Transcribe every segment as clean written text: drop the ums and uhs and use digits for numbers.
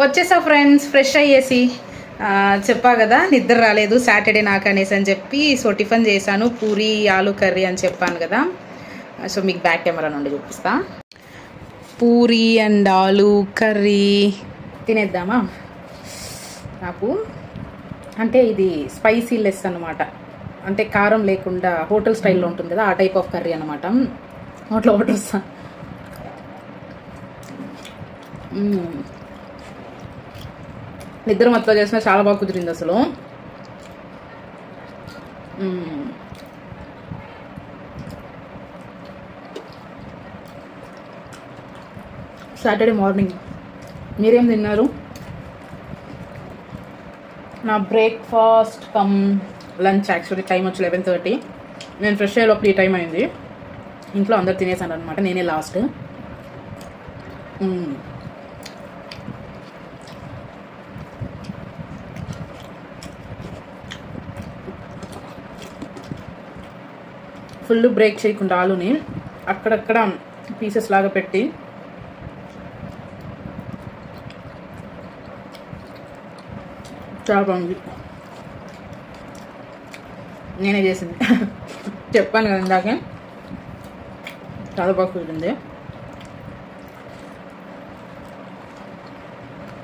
వచ్చేసా friends, fresh అయ్యేసి చెప్పా కదా నిద్ర రాలేదు సాటర్డే నాకు అనేసి అని చెప్పి. సో టిఫిన్ చేశాను, పూరి ఆలు కర్రీ అని చెప్పాను కదా. సో మీకు బ్యాక్ కెమెరా నుండి చూపిస్తా. పూరి అండ్ ఆలు కర్రీ తినేద్దామా? నాకు అంటే ఇది స్పైసీ లెస్ అనమాట, అంటే కారం లేకుండా హోటల్ స్టైల్లో ఉంటుంది కదా, ఆ టైప్ ఆఫ్ కర్రీ అనమాట. హోటల్ వస్తా. నిద్ర మొత్తం చేసినా చాలా బాగా కుదిరింది అసలు. సాటర్డే మార్నింగ్ మీరేం తిన్నారు? నా breakfast come lunch actually time వచ్చి 11:30. నేను ఫ్రెష్ అయ్యేలోపు ఈ టైం అయింది. ఇంట్లో అందరు తినేసాను అనమాట, నేనే లాస్ట్. ఫుల్ బ్రేక్ చేయకుండా ఆలుని అక్కడక్కడ పీసెస్ లాగా పెట్టి చాలా బాగుంది. నేనే చేసింది చెప్పాను కదా ఇందాకే, చాలా బాగా కుదిరింది.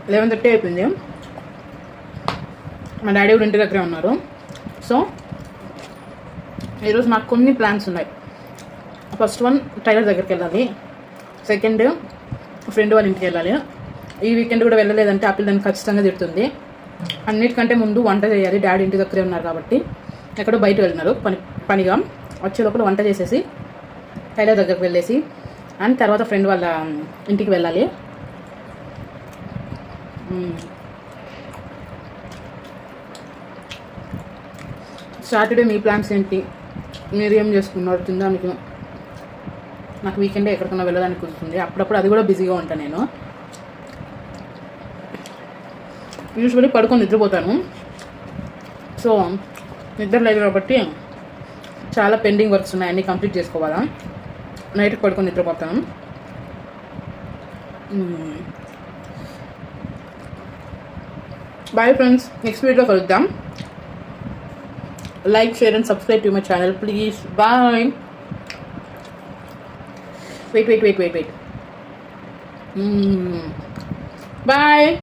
11:30 అయిపోయింది. మా డాడీ కూడా ఇంటి దగ్గరే ఉన్నారు. సో ఈరోజు నాకు కొన్ని ప్లాన్స్ ఉన్నాయి. ఫస్ట్ వన్, టైలర్ దగ్గరికి వెళ్ళాలి. సెకండ్, ఫ్రెండ్ వాళ్ళ ఇంటికి వెళ్ళాలి. ఈ వీకెండ్ కూడా వెళ్ళలేదంటే ఆ పిల్లని ఖచ్చితంగా తిడుతుంది. అన్నిటికంటే ముందు వంట చేయాలి. డాడీ ఇంటి దగ్గరే ఉన్నారు కాబట్టి ఎక్కడో బయట వెళ్ళినారు పనిగా. వచ్చే లోపల వంట చేసేసి టైలర్ దగ్గరికి వెళ్ళేసి అండ్ తర్వాత ఫ్రెండ్ వాళ్ళ ఇంటికి వెళ్ళాలి. సాటర్డే మీ ప్లాన్స్ ఏంటి? మీరు ఏం చేసుకున్నారు తినడానికి? నాకు వీకెండే ఎక్కడికన్నా వెళ్ళడానికి కుదురుతుంది. అప్పుడప్పుడు అది కూడా బిజీగా ఉంటాను. నేను యూజువల్లీ పడుకొని నిద్రపోతాను. సో నిద్ర లేదు కాబట్టి చాలా పెండింగ్ వర్క్స్ ఉన్నాయి, అన్నీ కంప్లీట్ చేసుకోవాలా. నైట్కి పడుకొని నిద్రపోతాను. బాయ్ ఫ్రెండ్స్, నెక్స్ట్ వీడియోలో కలుద్దాం. Like, share and subscribe to my channel, please. Bye. Wait. Bye.